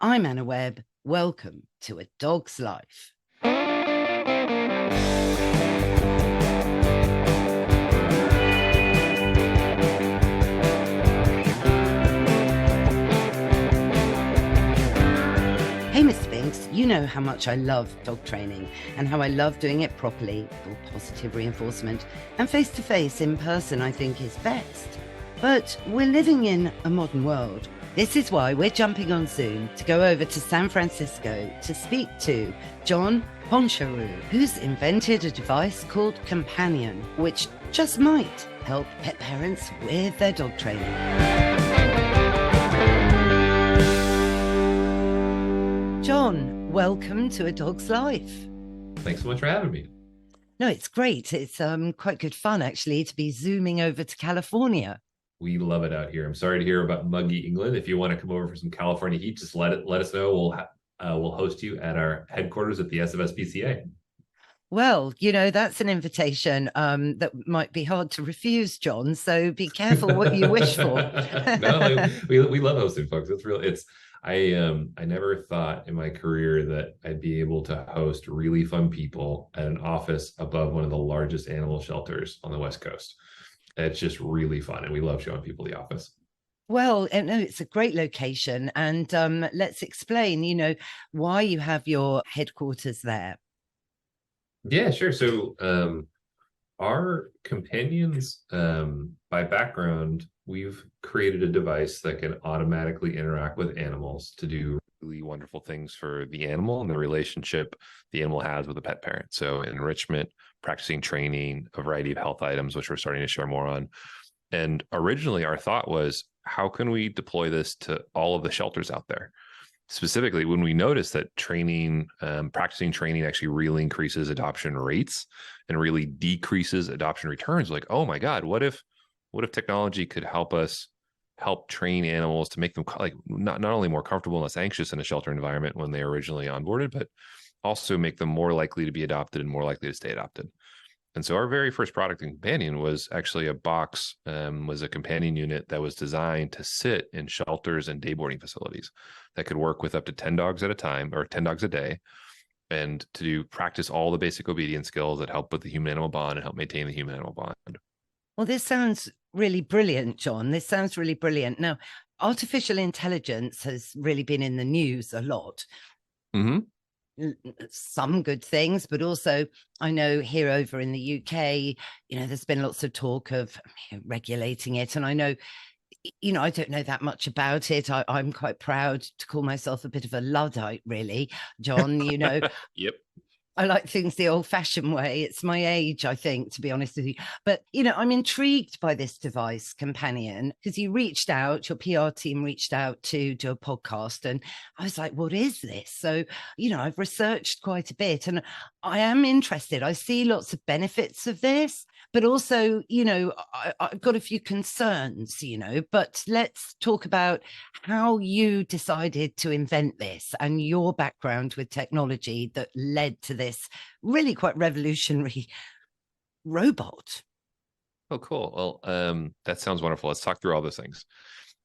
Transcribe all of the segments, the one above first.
I'm Anna Webb. Welcome to A Dog's Life. Hey, Miss Spinks, you know how much I love dog training and how I love doing it properly, for positive reinforcement, and face-to-face in person I think is best. But we're living in a modern world. This is why we're jumping on Zoom to go over to San Francisco to speak to John Honchariw, who's invented a device called Companion, which just might help pet parents with their dog training. John, welcome to A Dog's Life. Thanks so much for having me. No, it's great. It's quite good fun, actually, to be Zooming over to California. We love it out here. I'm sorry to hear about muggy England. If you want to come over for some California heat, just let us know. We'll host you at our headquarters at the SFSPCA. Well, you know, that's an invitation that might be hard to refuse, John. So be careful what you wish for. No, we love hosting folks. I never thought in my career that I'd be able to host really fun people at an office above one of the largest animal shelters on the West Coast. It's just really fun, and we love showing people the office. Well, no, it's a great location, and let's explain, why you have your headquarters there. Yeah, sure. So our companions, by background, we've created a device that can automatically interact with animals to do really wonderful things for the animal and the relationship the animal has with the pet parent. So enrichment, practicing training, a variety of health items, which we're starting to share more on. And originally our thought was, how can we deploy this to all of the shelters out there? Specifically, when we noticed that practicing training actually really increases adoption rates and really decreases adoption returns, like, oh my God, what if technology could help train animals to make them not only more comfortable and less anxious in a shelter environment when they originally onboarded, but also make them more likely to be adopted and more likely to stay adopted. And so our very first product in Companion was actually a box, was a companion unit that was designed to sit in shelters and day boarding facilities that could work with up to 10 dogs at a time or 10 dogs a day, and to practice all the basic obedience skills that help with the human-animal bond and help maintain the human-animal bond. Well, this sounds really brilliant, John. This sounds really brilliant. Now, artificial intelligence has really been in the news a lot. Mm-hmm. Some good things, but also I know here over in the UK, there's been lots of talk of regulating it. And I know, I don't know that much about it. I'm quite proud to call myself a bit of a Luddite, really, John, Yep. I like things the old-fashioned way. It's my age, I think, to be honest with you. But, I'm intrigued by this device, Companion, because your PR team reached out to do a podcast, and I was like, what is this? So, I've researched quite a bit, and I am interested. I see lots of benefits of this, but also, I've got a few concerns, but let's talk about how you decided to invent this and your background with technology that led to this really quite revolutionary robot. Oh, cool. Well, that sounds wonderful. Let's talk through all those things.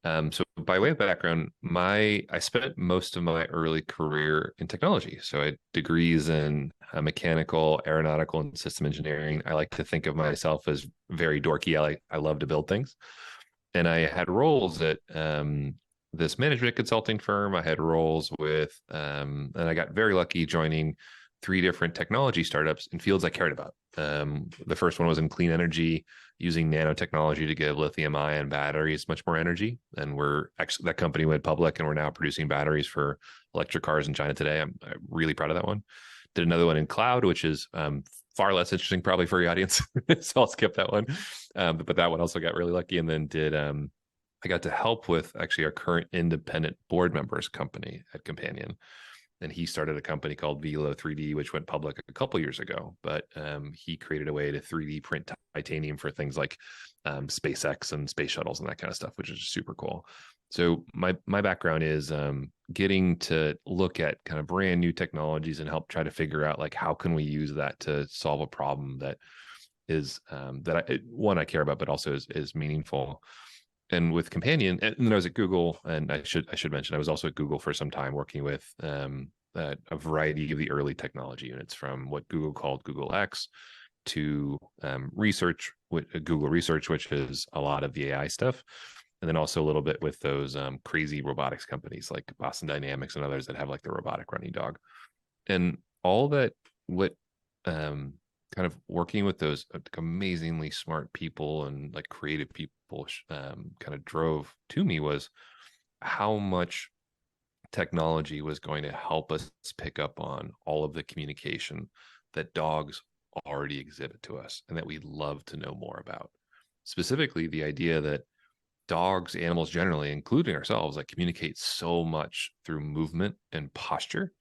So by way of background, I spent most of my early career in technology. So I had degrees in mechanical, aeronautical, and system engineering. I like to think of myself as very dorky. I love to build things. And I had roles at this management consulting firm. I had roles with, and I got very lucky joining 3 different technology startups in fields I cared about. The first one was in clean energy, using nanotechnology to give lithium-ion batteries much more energy. And that company went public, and we're now producing batteries for electric cars in China today. I'm really proud of that one. Did another one in cloud, which is far less interesting probably for your audience, so I'll skip that one. But that one also got really lucky. And then I got to help with actually our current independent board members company at Companion. And he started a company called Velo 3D, which went public a couple years ago. But he created a way to 3D print titanium for things like SpaceX and space shuttles and that kind of stuff, which is super cool. So my background is getting to look at kind of brand new technologies and help try to figure out like how can we use that to solve a problem that is I care about, but also is meaningful. And with companion, and then I was at Google, and I should mention I was also at Google for some time working with a variety of the early technology units, from what Google called Google X to research, Google Research, which is a lot of the AI stuff, and then also a little bit with those crazy robotics companies like Boston Dynamics and others that have like the robotic running dog, and all that. What kind of working with those like amazingly smart people and like creative people kind of drove to me was how much technology was going to help us pick up on all of the communication that dogs already exhibit to us and that we'd love to know more about. Specifically, the idea that dogs, animals generally, including ourselves, like communicate so much through movement and posture,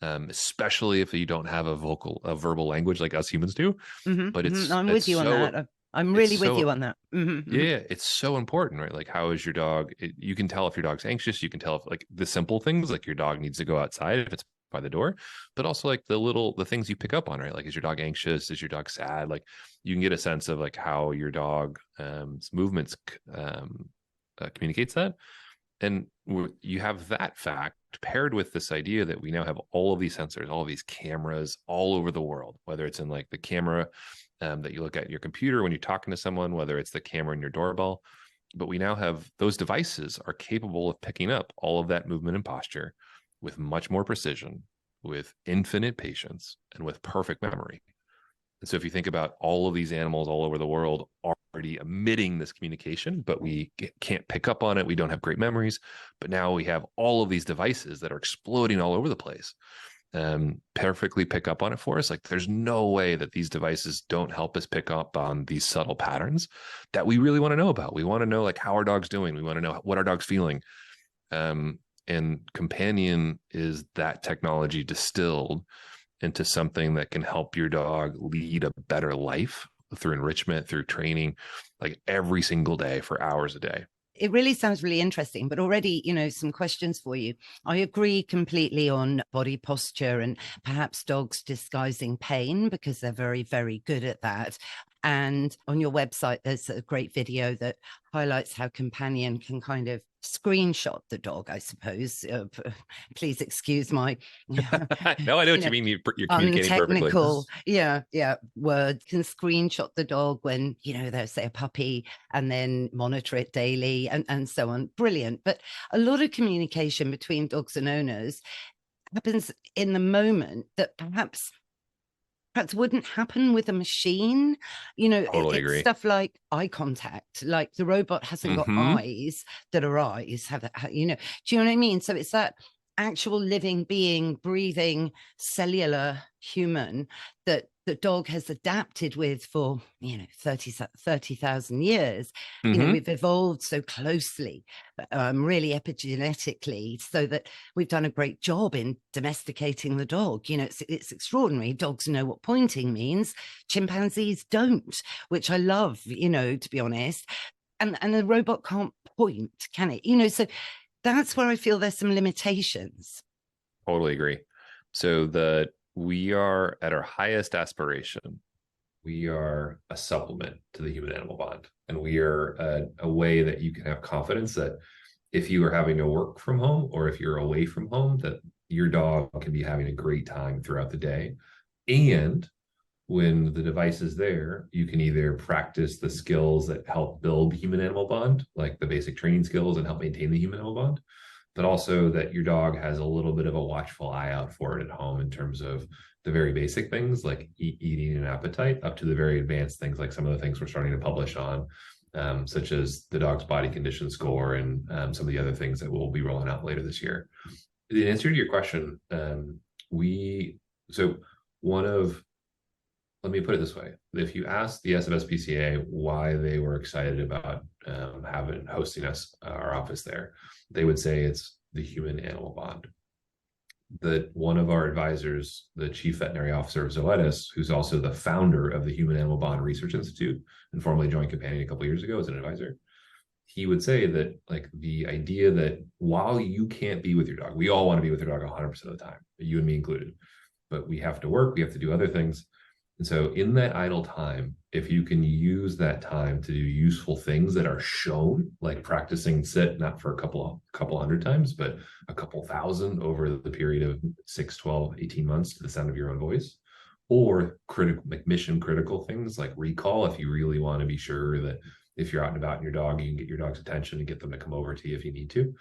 especially if you don't have a verbal language like us humans do. But I'm with you on that. I'm really with you on that. Yeah, it's so important, right? Like, how is your dog? You can tell if your dog's anxious. You can tell if like the simple things, like your dog needs to go outside if it's by the door, but also like the things you pick up on, right? Like, is your dog anxious? Is your dog sad? Like, you can get a sense of like how your dog movements communicates that. And you have that fact paired with this idea that we now have all of these sensors, all of these cameras all over the world, whether it's in like the camera that you look at your computer when you're talking to someone, whether it's the camera in your doorbell. But we now have those devices are capable of picking up all of that movement and posture with much more precision, with infinite patience, and with perfect memory. And so if you think about all of these animals all over the world already emitting this communication, but we can't pick up on it, we don't have great memories, but now we have all of these devices that are exploding all over the place, perfectly pick up on it for us. Like, there's no way that these devices don't help us pick up on these subtle patterns that we really want to know about. We want to know like how our dog's doing. We want to know what our dog's feeling. And Companion is that technology distilled into something that can help your dog lead a better life through enrichment, through training, like every single day for hours a day. It really sounds really interesting, but already, some questions for you. I agree completely on body posture and perhaps dogs disguising pain, because they're very, very good at that. And on your website, there's a great video that highlights how Companion can kind of screenshot the dog, I suppose. Please excuse my No, I know what you mean. You're communicating technical, perfectly. Word. Can screenshot the dog when, there's, say, a puppy, and then monitor it daily and so on. Brilliant. But a lot of communication between dogs and owners happens in the moment that perhaps wouldn't happen with a machine. Totally It's agree. stuff like eye contact. Like, the robot hasn't got eyes that are eyes. Do you know what I mean? So it's that actual living being, breathing, cellular human that the dog has adapted with for 30,000 years. We've evolved so closely, really epigenetically, so that we've done a great job in domesticating the dog. It's extraordinary. Dogs know what pointing means. Chimpanzees don't, which I love, to be honest. And a robot can't point, can it? So that's where I feel there's some limitations. Totally agree. So we are at our highest aspiration. We are a supplement to the human animal bond. And we are a way that you can have confidence that if you are having to work from home or if you're away from home, that your dog can be having a great time throughout the day. And when the device is there, you can either practice the skills that help build the human animal bond, like the basic training skills, and help maintain the human animal bond, but also that your dog has a little bit of a watchful eye out for it at home in terms of the very basic things like eating and appetite, up to the very advanced things like some of the things we're starting to publish on, such as the dog's body condition score and some of the other things that we'll be rolling out later this year. In answer to your question, let me put it this way. If you ask the SFSPCA why they were excited about hosting us, our office there, they would say it's the human animal bond. That one of our advisors, the chief veterinary officer of Zoetis, who's also the founder of the Human Animal Bond Research Institute and formerly joined Companion a couple of years ago as an advisor, he would say that like the idea that while you can't be with your dog, we all want to be with your dog 100% of the time, you and me included, but we have to work, we have to do other things. And so in that idle time, if you can use that time to do useful things that are shown, like practicing sit, not for a couple hundred times, but a couple thousand over the period of 6, 12, 18 months to the sound of your own voice, or critical, like mission critical things like recall, if you really want to be sure that if you're out and about in your dog, you can get your dog's attention and get them to come over to you if you need to.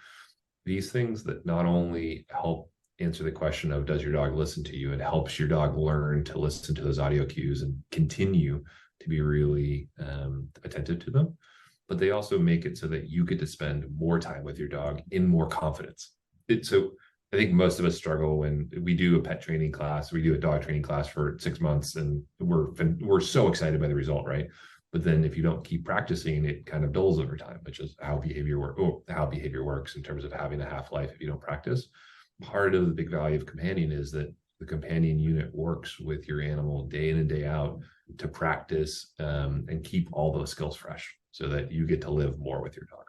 These things that not only help answer the question of does your dog listen to you, it helps your dog learn to listen to those audio cues and continue to be really attentive to them, but they also make it so that you get to spend more time with your dog in more confidence. So I think most of us struggle when we do a pet training class, we do a dog training class for 6 months, and we're so excited by the result, right? But then if you don't keep practicing, it kind of dulls over time, which is how behavior works in terms of having a half-life if you don't practice. Part of the big value of companion is that the companion unit works with your animal day in and day out to practice and keep all those skills fresh so that you get to live more with your dog.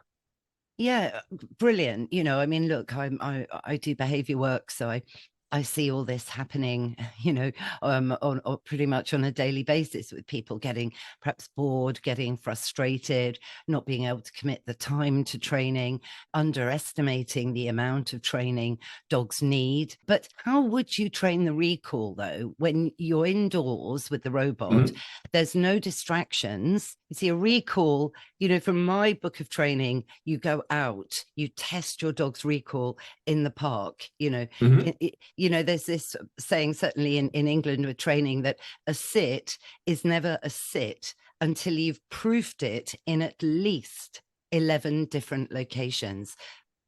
Yeah, brilliant. I mean, look, I do behavior work, so I see all this happening, on pretty much on a daily basis, with people getting perhaps bored, getting frustrated, not being able to commit the time to training, underestimating the amount of training dogs need. But how would you train the recall, though, when you're indoors with the robot? Mm-hmm. There's no distractions. You see, a recall, from my book of training, you go out, you test your dog's recall in the park, Mm-hmm. There's this saying, certainly in England with training, that a sit is never a sit until you've proofed it in at least 11 different locations.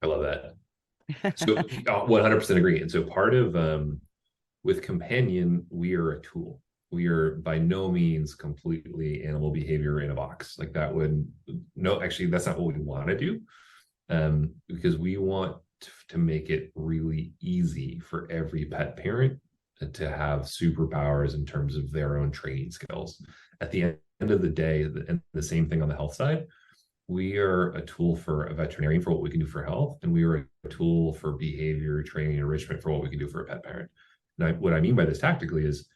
I love that. So 100% agree. And so part of, with companion, we are a tool. We are by no means completely animal behavior in a box. Like that actually, that's not what we want to do. Because we want to make it really easy for every pet parent to have superpowers in terms of their own training skills. At the end of the day, and the same thing on the health side, we are a tool for a veterinarian for what we can do for health, and we are a tool for behavior training and enrichment for what we can do for a pet parent. Now, what I mean by this tactically is,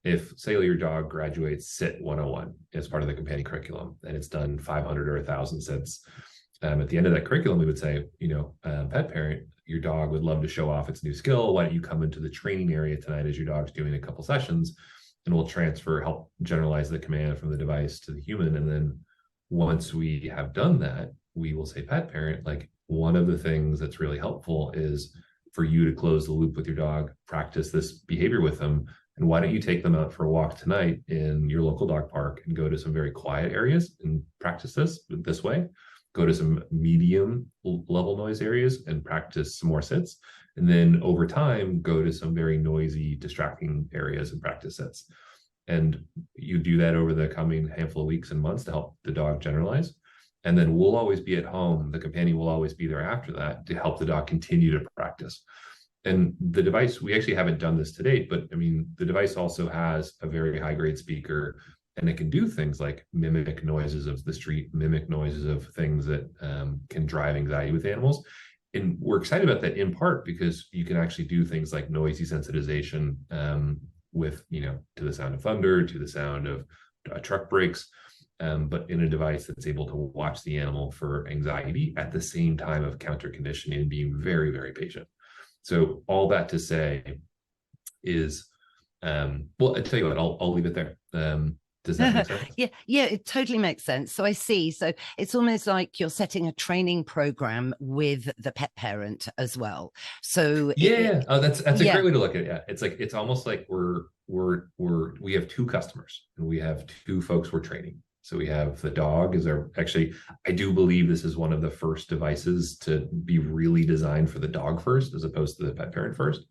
if, say, your dog graduates SIT 101 as part of the companion curriculum, and it's done 500 or 1,000 sits, at the end of that curriculum, we would say, pet parent, your dog would love to show off its new skill. Why don't you come into the training area tonight as your dog's doing a couple sessions, and we'll help generalize the command from the device to the human. And then once we have done that, we will say, pet parent, like, one of the things that's really helpful is for you to close the loop with your dog, practice this behavior with them. And why don't you take them out for a walk tonight in your local dog park and go to some very quiet areas and practice this way? Go to some medium level noise areas and practice some more sits. And then over time, go to some very noisy, distracting areas and practice sits. And you do that over the coming handful of weeks and months to help the dog generalize. And then we'll always be at home. The companion will always be there after that to help the dog continue to practice. And the device, we actually haven't done this to date, but I mean, the device also has a very high grade speaker, and it can do things like mimic noises of the street, mimic noises of things that can drive anxiety with animals. And we're excited about that in part because you can actually do things like noisy sensitization with, to the sound of thunder, to the sound of truck brakes, but in a device that's able to watch the animal for anxiety at the same time of counter conditioning and being very, very patient. So all that to say is, well, I tell you what, I'll leave it there. Does that make sense? Yeah, it totally makes sense. So I see. So it's almost like you're setting a training program with the pet parent as well. So that's a great way to look at it. Yeah, it's almost like we have two customers and we have two folks we're training. So we have the dog I do believe this is one of the first devices to be really designed for the dog first, as opposed to the pet parent first.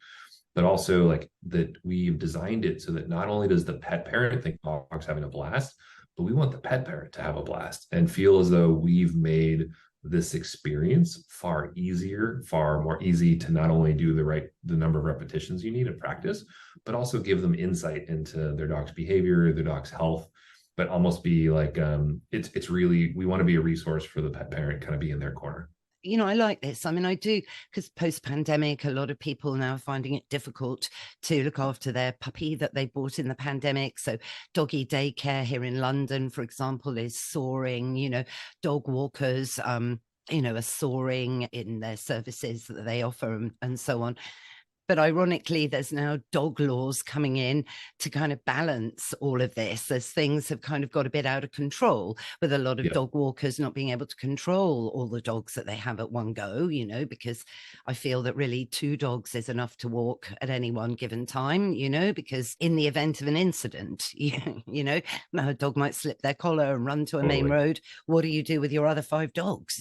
But also like that we've designed it so that not only does the pet parent think dog's having a blast, but we want the pet parent to have a blast and feel as though we've made this experience far easier, far more easy to not only do the number of repetitions you need in practice, but also give them insight into their dog's behavior, their dog's health, but almost be like, it's really, we want to be a resource for the pet parent, kind of be in their corner. I like this. I mean, I do, because post-pandemic, a lot of people now are finding it difficult to look after their puppy that they bought in the pandemic. So doggy daycare here in London, for example, is soaring. Dog walkers, are soaring in their services that they offer, and so on. But ironically, there's now dog laws coming in to kind of balance all of this, as things have kind of got a bit out of control, with a lot of dog walkers not being able to control all the dogs that they have at one go, because I feel that really 2 dogs is enough to walk at any one given time, because in the event of an incident, a dog might slip their collar and run to a main road. What do you do with your other 5 dogs?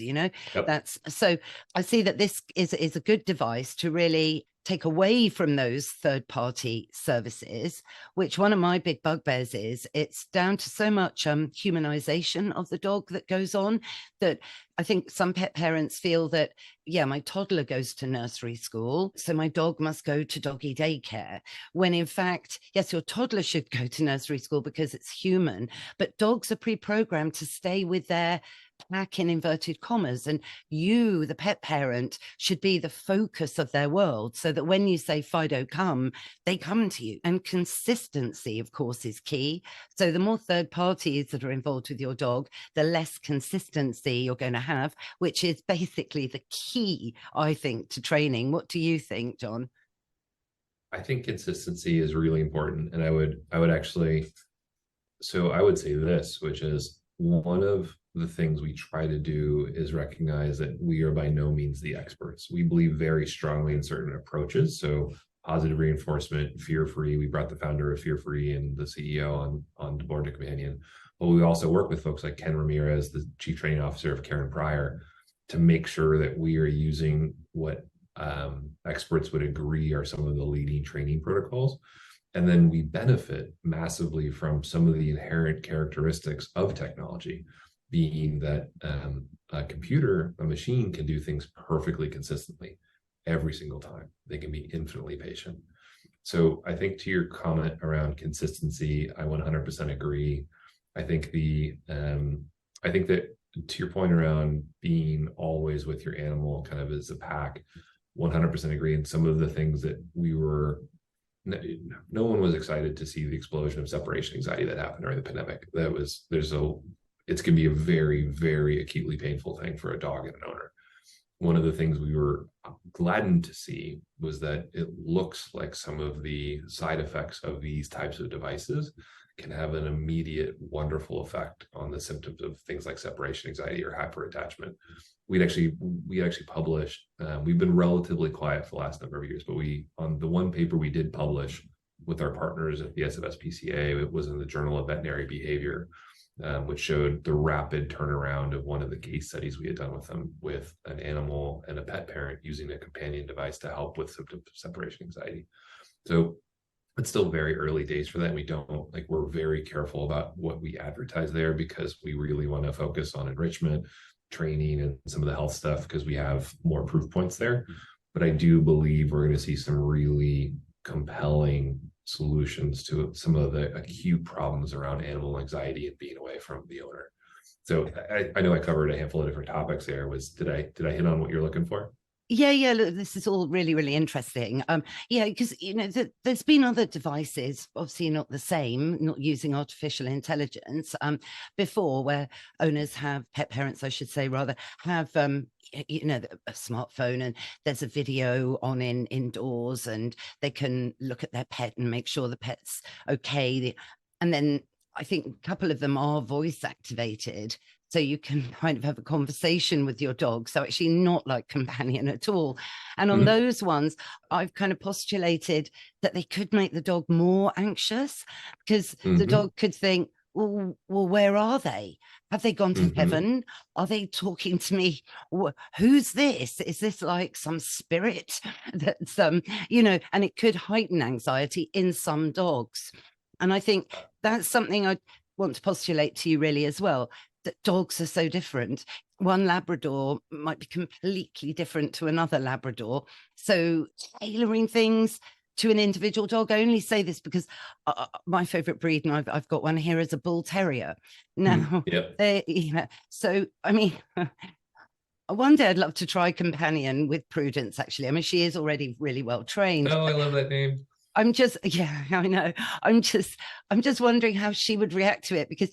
That's so I see that this is a good device to really take away from those third-party services, which one of my big bugbears is it's down to so much humanization of the dog that goes on, that I think some pet parents feel that, my toddler goes to nursery school, so my dog must go to doggy daycare, when in fact, yes, your toddler should go to nursery school because it's human, but dogs are pre-programmed to stay with their pack, in inverted commas, and you, the pet parent, should be the focus of their world, so that when you say Fido come, they come to you. And consistency, of course, is key. So the more third parties that are involved with your dog, the less consistency you're going to have, which is basically the key, I think, to training. What do you think, John? I think consistency is really important, and I would actually, so I would say this, which is, one of the things we try to do is recognize that we are by no means the experts. We believe very strongly in certain approaches. So positive reinforcement, fear-free. We brought the founder of Fear-Free and the CEO on board to Companion. But we also work with folks like Ken Ramirez, the chief training officer of Karen Pryor, to make sure that we are using what experts would agree are some of the leading training protocols. And then we benefit massively from some of the inherent characteristics of technology, being that a machine can do things perfectly consistently every single time. They can be infinitely patient. So I think to your comment around consistency, I 100% agree. I think that to your point around being always with your animal kind of as a pack, 100% agree. And some of the things that no one was excited to see the explosion of separation anxiety that happened during the pandemic. It's going to be a very, very acutely painful thing for a dog and an owner. One of the things we were gladdened to see was that it looks like some of the side effects of these types of devices can have an immediate wonderful effect on the symptoms of things like separation anxiety or hyperattachment. We actually published, we've been relatively quiet for the last number of years, but on the one paper we did publish with our partners at the SFSPCA, it was in the Journal of Veterinary Behaviour, which showed the rapid turnaround of one of the case studies we had done with them, with an animal and a pet parent using a companion device to help with symptoms of separation anxiety. So it's still very early days for that. We're very careful about what we advertise there, because we really want to focus on enrichment, training, and some of the health stuff, because we have more proof points there. But I do believe we're going to see some really compelling solutions to some of the acute problems around animal anxiety and being away from the owner. So I know I covered a handful of different topics there. Did I hit on what you're looking for? Yeah, look, this is all really, really interesting. Because there's been other devices, obviously not the same, not using artificial intelligence, before, where pet parents, I should say, rather, have a smartphone, and there's a video on indoors, and they can look at their pet and make sure the pet's okay. And then I think a couple of them are voice activated, so you can kind of have a conversation with your dog. So actually not like companion at all. And on those ones, I've kind of postulated that they could make the dog more anxious, because the dog could think, well, where are they? Have they gone to heaven? Are they talking to me? Who's this? Is this like some spirit that's, and it could heighten anxiety in some dogs. And I think that's something I want to postulate to you really as well, that dogs are so different. One Labrador might be completely different to another Labrador. So tailoring things to an individual dog, I only say this because my favorite breed, and I've got one here, is a bull terrier. Now, so I mean, One day I'd love to try companion with Prudence, actually. I mean, she is already really well trained. Oh, I love that name. Yeah, I know. I'm just wondering how she would react to it, because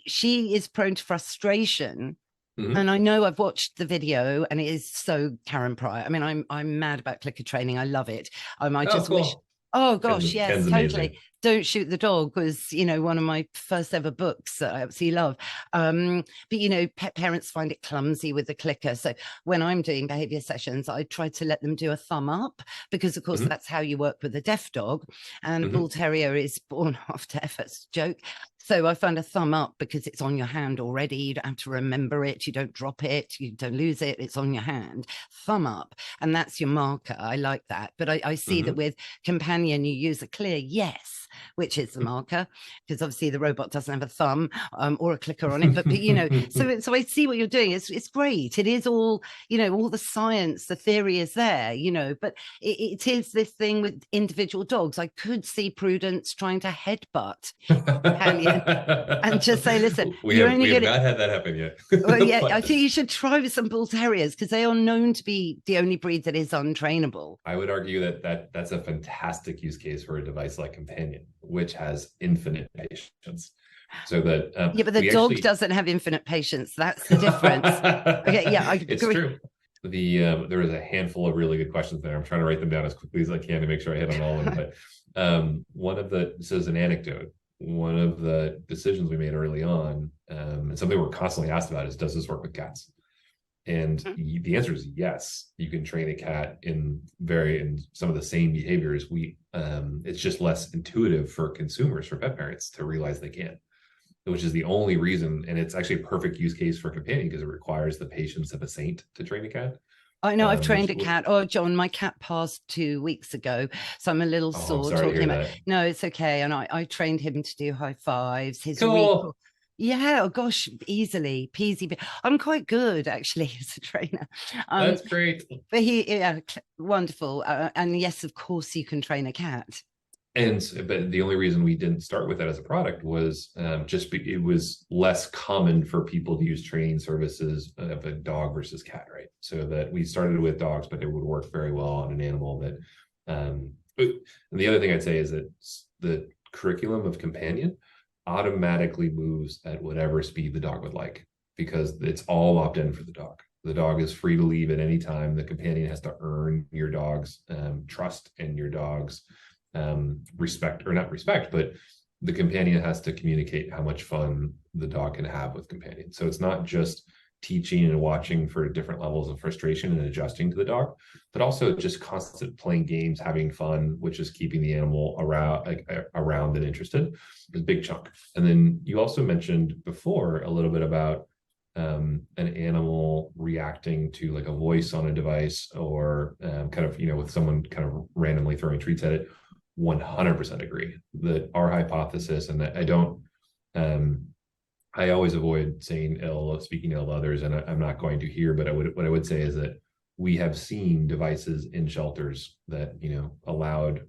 she is prone to frustration. Mhm. And I know I've watched the video, and it is so Karen Pryor. I mean, I'm mad about clicker training. I love it. I Oh, just wish. cool. Oh gosh, yes, Ken's totally. amazing. Don't Shoot the Dog was, one of my first ever books that I absolutely love. But pet parents find it clumsy with the clicker. So when I'm doing behavior sessions, I try to let them do a thumb up, because of course Mhm. that's how you work with a deaf dog. And Mhm. Bull Terrier is born half deaf. That's a joke. So I find a thumb up because it's on your hand already. You don't have to remember it. You don't drop it. You don't lose it. It's on your hand. Thumb up. And that's your marker. I like that. But I see that with companion, you use a clear yes, which is the marker, because obviously the robot doesn't have a thumb or a clicker on it. But so I see what you're doing. It's great. It is all, all the science, the theory is there, but it is this thing with individual dogs. I could see Prudence trying to headbutt companion and just say, listen, we have not had that happen yet. Well, yeah, I think you should try with some Bull Terriers, because they are known to be the only breed that is untrainable. I would argue that's a fantastic use case for a device like Companion, which has infinite patience. So that but the dog doesn't have infinite patience. That's the difference. Okay, yeah, I agree. It's true. There was a handful of really good questions there. I'm trying to write them down as quickly as I can to make sure I hit on all of them. But this is an anecdote. One of the decisions we made early on, and something we're constantly asked about, is, does this work with cats? And the answer is yes. You can train a cat in some of the same behaviors. It's just less intuitive for consumers, for pet parents, to realize they can, which is the only reason. And it's actually a perfect use case for companion, because it requires the patience of a saint to train a cat. I know, I've trained a cat. Oh, John, my cat passed 2 weeks ago, so I'm a little sore talking about it. No, it's okay. And I trained him to do high fives. Cool. Yeah, oh gosh, easily peasy. I'm quite good, actually, as a trainer. That's great. But wonderful. And yes, of course, you can train a cat. But the only reason we didn't start with that as a product was it was less common for people to use training services of a dog versus cat, right? So that we started with dogs, but it would work very well on an animal. That and the other thing I'd say is that the curriculum of Companion automatically moves at whatever speed the dog would like, because it's all opt-in for the dog. The dog is free to leave at any time. The Companion has to earn your dog's trust and your dog's respect, or not respect, but the Companion has to communicate how much fun the dog can have with Companion. So it's not just teaching and watching for different levels of frustration and adjusting to the dog, but also just constant playing games, having fun, which is keeping the animal around and interested, is a big chunk. And then you also mentioned before a little bit about an animal reacting to like a voice on a device, or with someone kind of randomly throwing treats at it. 100% agree that our hypothesis, and I don't, I always avoid speaking ill of others, and I'm not going to here, but what I would say is that we have seen devices in shelters that, allowed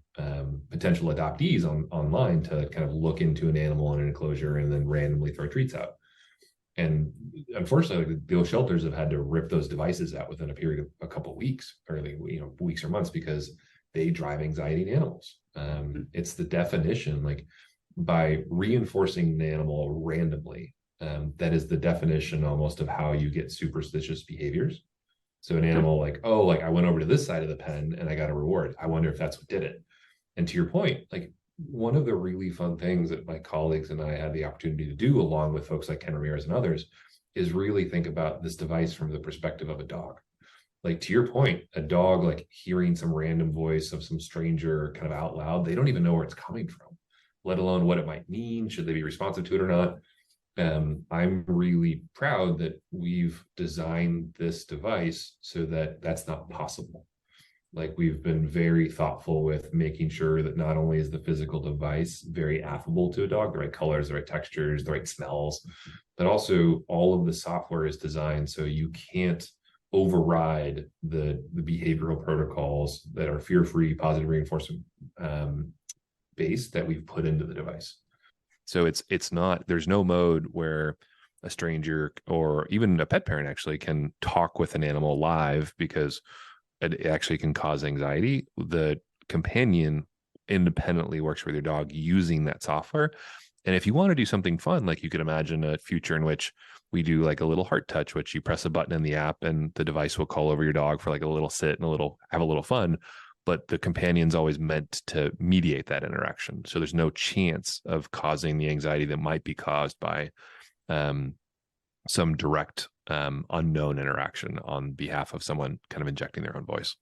potential adoptees online to kind of look into an animal in an enclosure and then randomly throw treats out. And unfortunately, those shelters have had to rip those devices out within a period of a couple of weeks, or weeks or months, because they drive anxiety in animals. It's the definition, like, by reinforcing the animal randomly, that is the definition almost of how you get superstitious behaviors. So an animal I went over to this side of the pen and I got a reward. I wonder if that's what did it. And to your point, like, one of the really fun things that my colleagues and I had the opportunity to do, along with folks like Ken Ramirez and others, is really think about this device from the perspective of a dog. Like, to your point, a dog, like, hearing some random voice of some stranger kind of out loud, they don't even know where it's coming from, let alone what it might mean. Should they be responsive to it or not? I'm really proud that we've designed this device so that that's not possible. Like, we've been very thoughtful with making sure that not only is the physical device very affable to a dog, the right colors, the right textures, the right smells, but also all of the software is designed so you can't override the behavioral protocols that are fear-free, positive reinforcement based, that we've put into the device. So it's not, there's no mode where a stranger or even a pet parent actually can talk with an animal live because it actually can cause anxiety. The companion independently works with your dog using that software. And if you want to do something fun, like you could imagine a future in which we do like a little heart touch, which you press a button in the app and the device will call over your dog for like a little sit and have a little fun. But the companion's always meant to mediate that interaction. So there's no chance of causing the anxiety that might be caused by some direct unknown interaction on behalf of someone kind of injecting their own voice.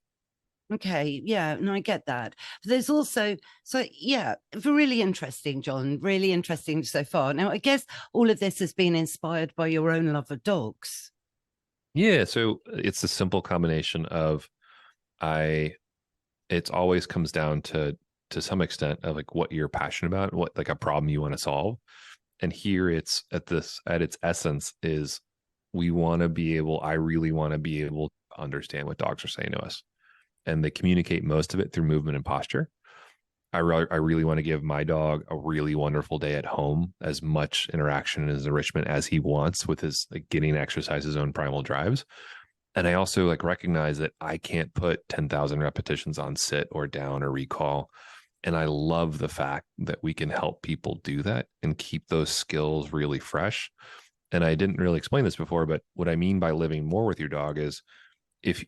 Okay, yeah, no, I get that. But there's also, so yeah, really interesting, John, really interesting so far. Now, I guess all of this has been inspired by your own love of dogs. Yeah, so it's a simple combination of it always comes down to some extent of like what you're passionate about, what like a problem you want to solve. And here it's at its essence is I really want to be able to understand what dogs are saying to us. And they communicate most of it through movement and posture. I really want to give my dog a really wonderful day at home, as much interaction and enrichment as he wants with his like getting exercise his own primal drives. And I also like recognize that I can't put 10,000 repetitions on sit or down or recall. And I love the fact that we can help people do that and keep those skills really fresh. And I didn't really explain this before, but what I mean by living more with your dog is if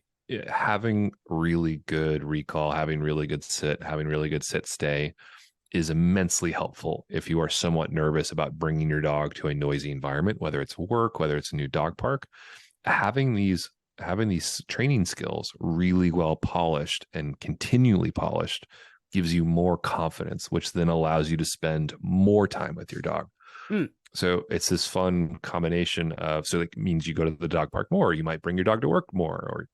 having really good recall, having really good sit stay is immensely helpful if you are somewhat nervous about bringing your dog to a noisy environment, whether it's work, whether it's a new dog park. Having these training skills really well polished and continually polished gives you more confidence, which then allows you to spend more time with your dog. So it's this fun combination of, so it means you go to the dog park more, you might bring your dog to work more,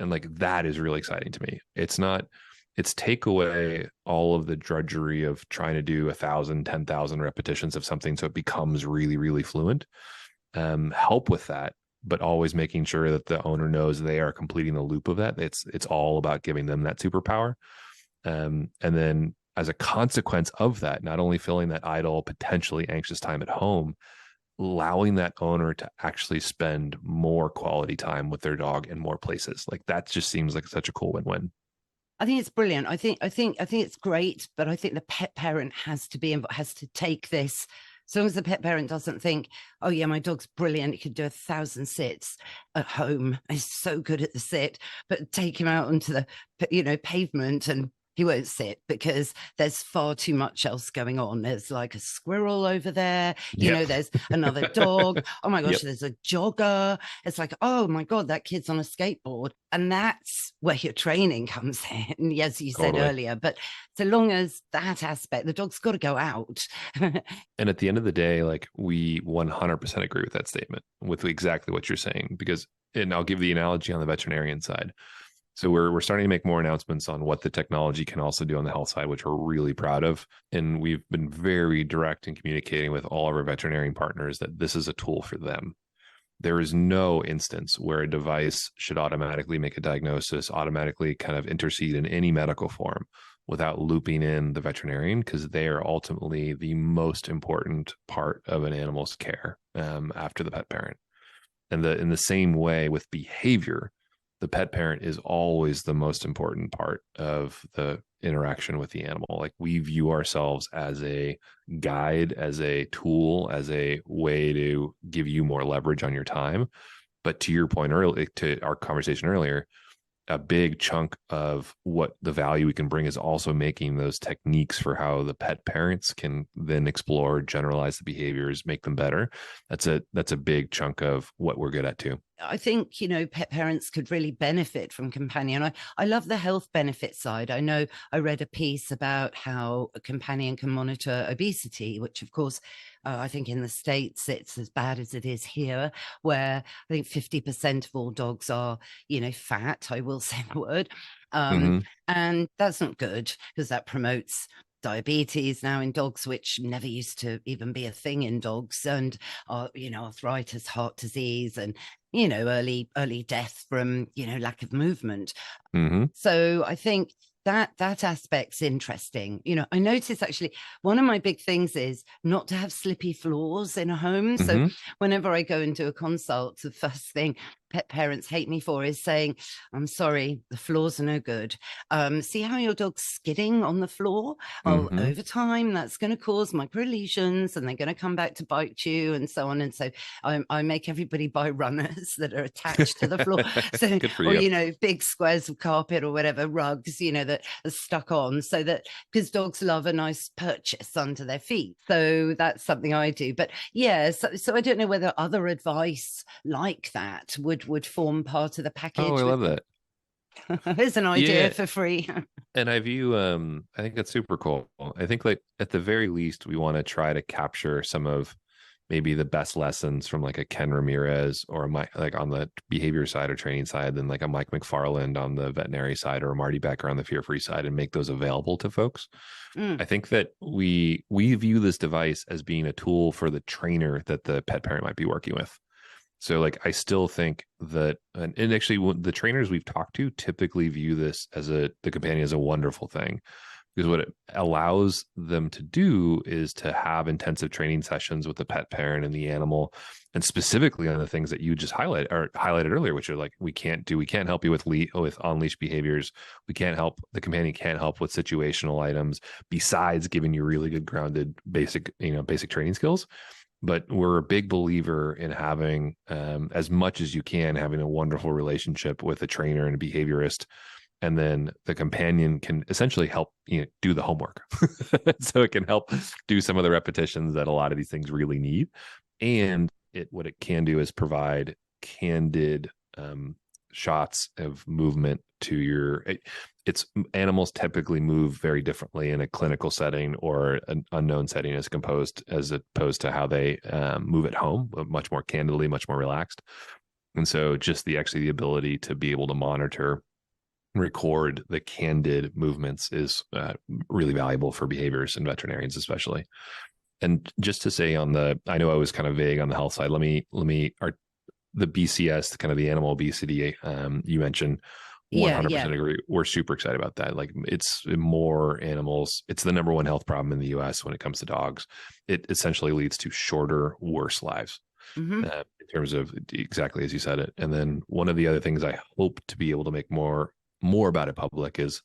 and like that is really exciting to me. It's take away all of the drudgery of trying to do 1,000, 10,000 repetitions of something so it becomes really, really fluent. Help with that, but always making sure that the owner knows they are completing the loop of that. It's all about giving them that superpower. And then as a consequence of that, not only filling that idle, potentially anxious time at home, allowing that owner to actually spend more quality time with their dog in more places. Like that just seems like such a cool win-win. I think it's brilliant. I think it's great, but I think the pet parent has to take this. As long as the pet parent doesn't think, oh yeah, my dog's brilliant, he could do 1,000 sits at home, he's so good at the sit, but take him out onto the pavement and he won't sit because there's far too much else going on. There's like a squirrel over there, there's another dog. Oh my gosh, there's a jogger. It's like, oh my God, that kid's on a skateboard. And that's where your training comes in, as you said earlier. But so long as that aspect, the dog's got to go out. And at the end of the day, like we 100% agree with that statement, with exactly what you're saying, and I'll give the analogy on the veterinarian side. So we're starting to make more announcements on what the technology can also do on the health side, which we're really proud of. And we've been very direct in communicating with all of our veterinarian partners that this is a tool for them. There is no instance where a device should automatically make a diagnosis, automatically kind of intercede in any medical form without looping in the veterinarian, because they are ultimately the most important part of an animal's care after the pet parent. And in the same way with behavior, the pet parent is always the most important part of the interaction with the animal. Like we view ourselves as a guide, as a tool, as a way to give you more leverage on your time. But to your point earlier, to our conversation earlier, a big chunk of what the value we can bring is also making those techniques for how the pet parents can then explore, generalize the behaviors, make them better. That's a big chunk of what we're good at too. I think, pet parents could really benefit from Companion. I love the health benefit side. I know I read a piece about how a Companion can monitor obesity, which of course, I think in the States, it's as bad as it is here, where I think 50% of all dogs are, fat. I will say the word. And that's not good because that promotes diabetes now in dogs, which never used to even be a thing in dogs, and arthritis, heart disease, and early death from lack of movement. So I think that aspect's interesting. You know, I notice actually one of my big things is not to have slippy floors in a home. So whenever I go into a consult, the first thing pet parents hate me for is saying, I'm sorry, the floors are no good. See how your dog's skidding on the floor? Well, over time, that's going to cause micro lesions and they're going to come back to bite you and so on. And so I make everybody buy runners that are attached to the floor. So, Good for or, you. you know, big squares of carpet or whatever, rugs, you know, that are stuck on, so that, because dogs love a nice purchase under their feet. So that's something I do. But yeah, so I don't know whether other advice like that would form part of the package. Oh, I love that. Here's an idea for free. And I view, I think that's super cool. I think like at the very least, we want to try to capture some of maybe the best lessons from like a Ken Ramirez or a Mike, like on the behavior side or training side, than like a Mike McFarland on the veterinary side or a Marty Becker on the fear-free side, and make those available to folks. I think that we view this device as being a tool for the trainer that the pet parent might be working with. So like, I still think that, and actually the trainers we've talked to typically view this as the companion as a wonderful thing, because what it allows them to do is to have intensive training sessions with the pet parent and the animal, and specifically on the things that you just highlighted earlier, which are like, we can't help you with on-leash behaviors. The companion can't help with situational items besides giving you really good grounded basic training skills. But we're a big believer in having, as much as you can, having a wonderful relationship with a trainer and a behaviorist. And then the companion can essentially help do the homework. So it can help do some of the repetitions that a lot of these things really need. And what it can do is provide candid shots of movement to it's animals typically move very differently in a clinical setting or an unknown setting as opposed to how they move at home, much more candidly, much more relaxed. And so just the ability to be able to monitor, record the candid movements is really valuable for behaviors and veterinarians especially. And just to say I know I was kind of vague on the health side. Let me the BCS, kind of the animal obesity you mentioned, 100% agree. We're super excited about that. Like, it's more animals. It's the number one health problem in the US when it comes to dogs. It essentially leads to shorter, worse lives in terms of exactly as you said it. And then one of the other things I hope to be able to make more about it public is,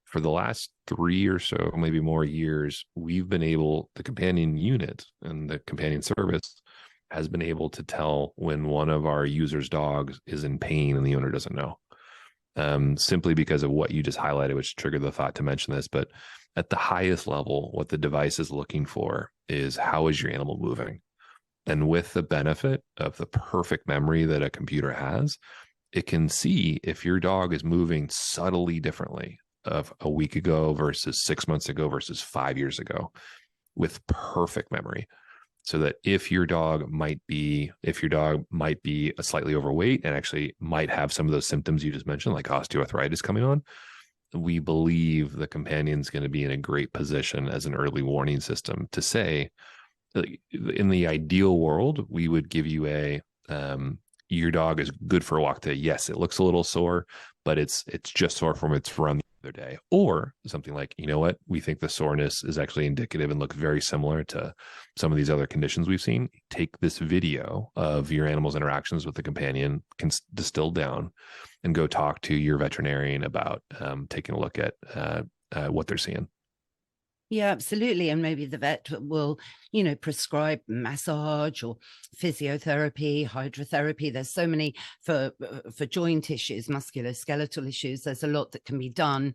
for the last 3 or so, maybe more years, the companion unit and the companion service has been able to tell when one of our users' dogs is in pain and the owner doesn't know. Simply because of what you just highlighted, which triggered the thought to mention this. But at the highest level, what the device is looking for is, how is your animal moving? And with the benefit of the perfect memory that a computer has, it can see if your dog is moving subtly differently of a week ago versus 6 months ago versus 5 years ago, with perfect memory. So that if your dog might be a slightly overweight and actually might have some of those symptoms you just mentioned, like osteoarthritis coming on, we believe the companion's going to be in a great position as an early warning system to say, in the ideal world, we would give you your dog is good for a walk today. Yes, it looks a little sore, but it's just sore from its run the other day. Or something like, you know what, we think the soreness is actually indicative and looks very similar to some of these other conditions we've seen. Take this video of your animal's interactions with the companion, can distill down, and go talk to your veterinarian about taking a look at what they're seeing. Yeah, absolutely. And maybe the vet will, prescribe massage or physiotherapy, hydrotherapy. There's so many for joint issues, musculoskeletal issues. There's a lot that can be done,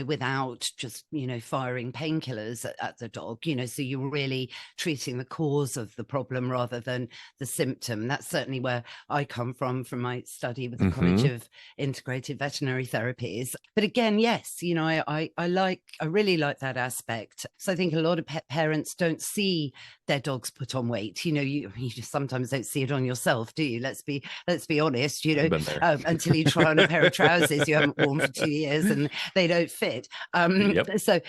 without just, firing painkillers at the dog, so you're really treating the cause of the problem rather than the symptom. That's certainly where I come from my study with the College of Integrated Veterinary Therapies. But again, yes, I really like that aspect. So I think a lot of pet parents don't see their dogs put on weight. You just sometimes don't see it on yourself, do you? Let's be honest, until you try on a pair of trousers you haven't worn for 2 years and they don't fit. So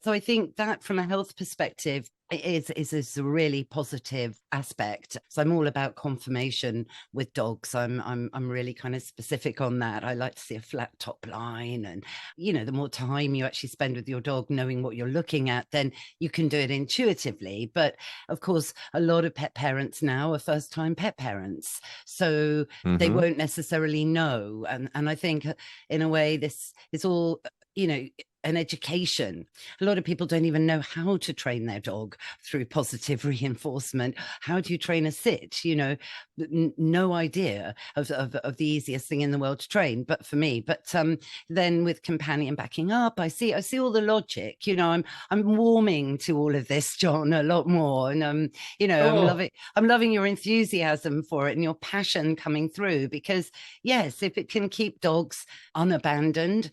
I think that from a health perspective, is a really positive aspect. So I'm all about confirmation with dogs. I'm really kind of specific on that. I like to see a flat top line, and the more time you actually spend with your dog knowing what you're looking at, then you can do it intuitively. But of course, a lot of pet parents now are first-time pet parents, so they won't necessarily know. And I think in a way this is all an education. A lot of people don't even know how to train their dog through positive reinforcement. How do you train a sit? No idea of the easiest thing in the world to train, but for me. But then with companion backing up, I see all the logic. I'm warming to all of this, John, a lot more, and I'm loving your enthusiasm for it and your passion coming through. Because yes, if it can keep dogs unabandoned,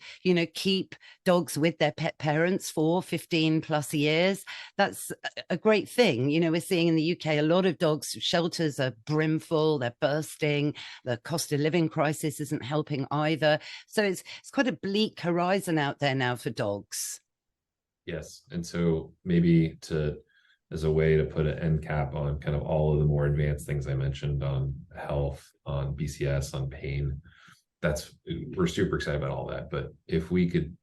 keep dogs with their pet parents for 15 plus years, that's a great thing. We're seeing in the UK a lot of dogs shelters are brimful, they're bursting, the cost of living crisis isn't helping either, so it's quite a bleak horizon out there now for dogs. Yes, and so maybe as a way to put an end cap on kind of all of the more advanced things I mentioned on health, on BCS, on pain, we're super excited about all that. But if we could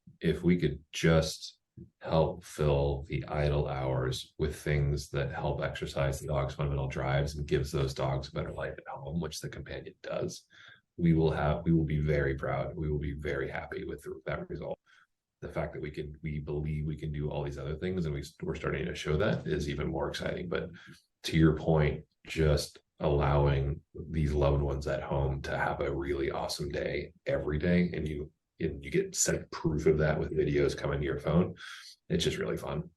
just help fill the idle hours with things that help exercise the dog's fundamental drives and gives those dogs a better life at home, which the companion does, we will be very proud. We will be very happy with that result. The fact that we believe we can do all these other things, and we're starting to show that, is even more exciting. But to your point, just allowing these loved ones at home to have a really awesome day every day, and you get set proof of that with videos coming to your phone. It's just really fun.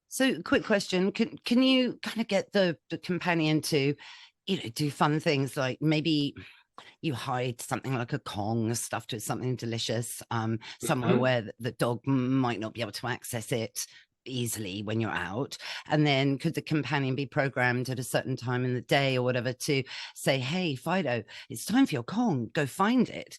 So quick question, can you kind of get the companion to do fun things, like maybe you hide something like a Kong stuffed with something delicious somewhere where the dog might not be able to access it easily when you're out, and then could the companion be programmed at a certain time in the day or whatever to say, hey Fido, it's time for your Kong, go find it,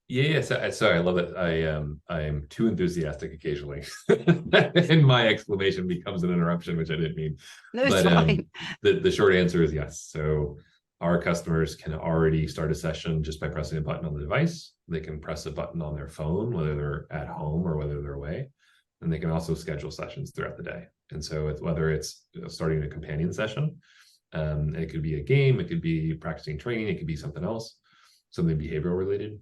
Yeah, sorry, I love it. I am too enthusiastic occasionally, and my exclamation becomes an interruption, which I didn't mean. No, it's fine. The short answer is yes. So our customers can already start a session just by pressing a button on the device. They can press a button on their phone, whether they're at home or whether they're away, and they can also schedule sessions throughout the day. And so whether it's starting a companion session, it could be a game, it could be practicing training, it could be something else, something behavioral related.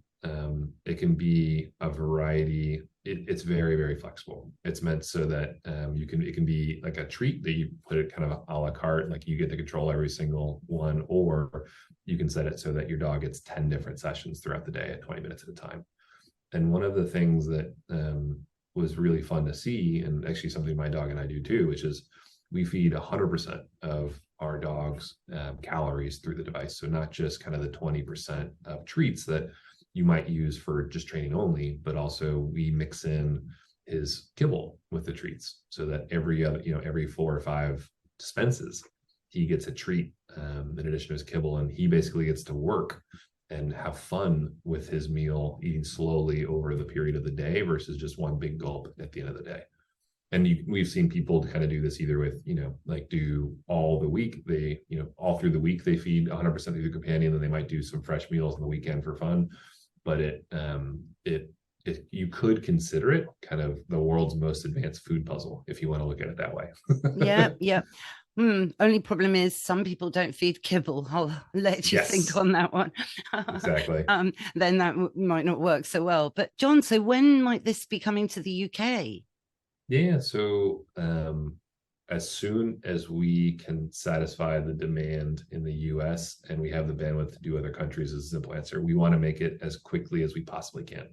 It can be a variety. It's very, very flexible. It's meant so that it can be like a treat that you put it kind of a la carte, like you get to control every single one, or you can set it so that your dog gets 10 different sessions throughout the day at 20 minutes at a time. And one of the things that was really fun to see, and actually something my dog and I do too, which is we feed 100% of our dog's calories through the device. So not just kind of the 20% of treats that you might use for just training only, but also we mix in his kibble with the treats, so that every 4 or 5 dispenses, he gets a treat in addition to his kibble, and he basically gets to work and have fun with his meal, eating slowly over the period of the day versus just one big gulp at the end of the day. And we've seen people kind of do this either with, like do all the week, all through the week, they feed 100% through the companion, and they might do some fresh meals on the weekend for fun. But you could consider it kind of the world's most advanced food puzzle, if you want to look at it that way. Yeah. Only problem is some people don't feed kibble. I'll let you think on that one. Exactly. Then that might not work so well. But John, so when might this be coming to the UK? Yeah, so as soon as we can satisfy the demand in the US and we have the bandwidth to do other countries, is a simple answer. We want to make it as quickly as we possibly can.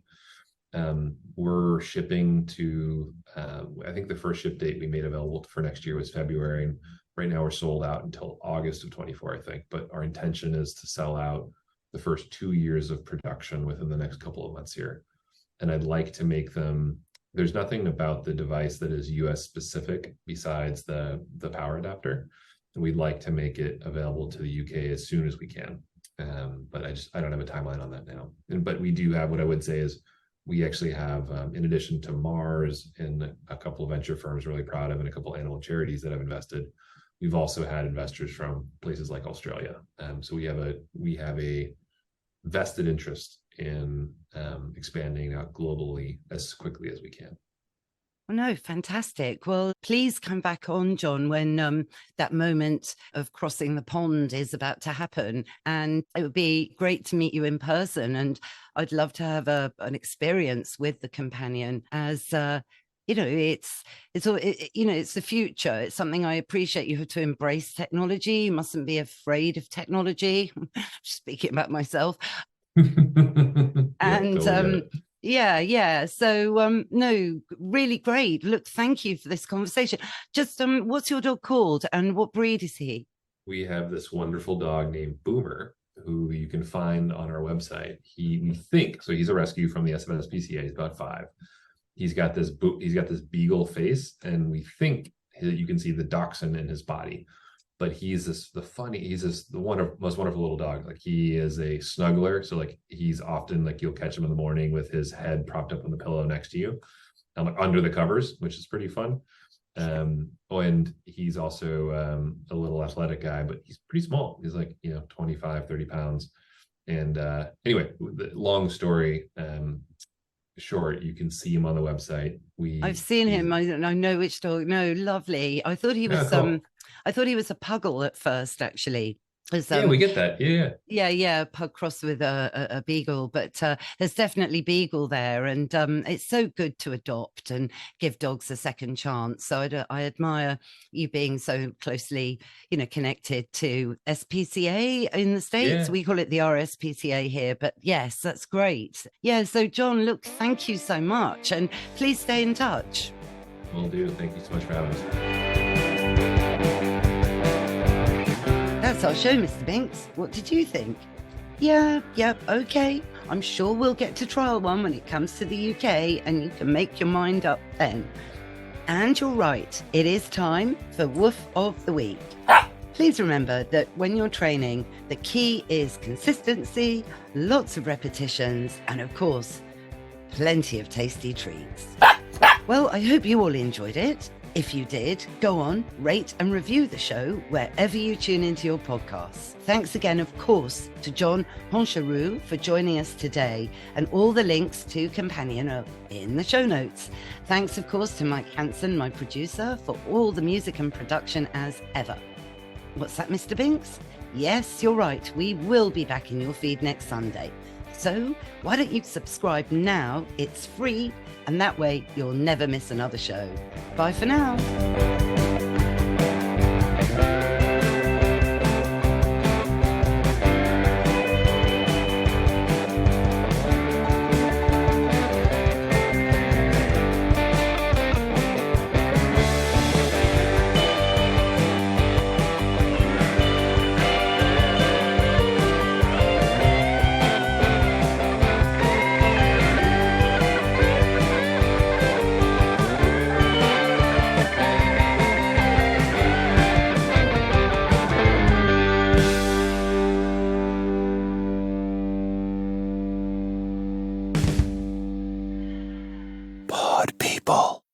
We're shipping to, I think the first ship date we made available for next year was February. And right now we're sold out until August of 24, I think. But our intention is to sell out the first 2 years of production within the next couple of months here. And I'd like to make them, there's nothing about the device that is US specific besides the power adapter. And we'd like to make it available to the UK as soon as we can. But I don't have a timeline on that now. But we do have, what I would say is, we actually have, in addition to Mars and a couple of venture firms really proud of, and a couple of animal charities that have invested, we've also had investors from places like Australia. So we have a vested interest in expanding out globally as quickly as we can. Oh, no, fantastic. Well, please come back on, John, when that moment of crossing the pond is about to happen. And it would be great to meet you in person. And I'd love to have an experience with the companion as you know, it's the future. It's something I appreciate. You have to embrace technology. You mustn't be afraid of technology. Speaking about myself. And totally yeah. So no, really great. Look, thank you for this conversation. Just what's your dog called and what breed is he? We have this wonderful dog named Boomer, who you can find on our website. We think so. He's a rescue from the SMSPCA. He's about 5. He's got this beagle face, and we think you can see the dachshund in his body. But he's the most wonderful little dog. Like, he is a snuggler. So like, he's often like, you'll catch him in the morning with his head propped up on the pillow next to you, like under the covers, which is pretty fun. And he's also a little athletic guy, but he's pretty small. He's like, 25, 30 pounds. And anyway, the long story short, you can see him on the website. I've seen him. I know which dog. No, lovely. I thought he was cool. I thought he was a puggle at first, actually. Yeah, we get that. Yeah, pug cross with a beagle, but there's definitely beagle there, and it's so good to adopt and give dogs a second chance. So I admire you being so closely, connected to SPCA in the States. Yeah. We call it the RSPCA here, but yes, that's great. Yeah, so John, look, thank you so much, and please stay in touch. Will do. Thank you so much for having us. That's our show, Mr. Binks. What did you think? Yeah, okay. I'm sure we'll get to trial one when it comes to the UK, and you can make your mind up then. And you're right, it is time for Woof of the Week. Please remember that when you're training, the key is consistency, lots of repetitions, and of course, plenty of tasty treats. Well, I hope you all enjoyed it. If you did, go on, rate and review the show wherever you tune into your podcasts. Thanks again, of course, to John Honchariw for joining us today, and all the links to Companion are in the show notes. Thanks, of course, to Mike Hansen, my producer, for all the music and production as ever. What's that, Mr. Binks? Yes, you're right. We will be back in your feed next Sunday. So why don't you subscribe now? It's free, and that way you'll never miss another show. Bye for now. Pod people.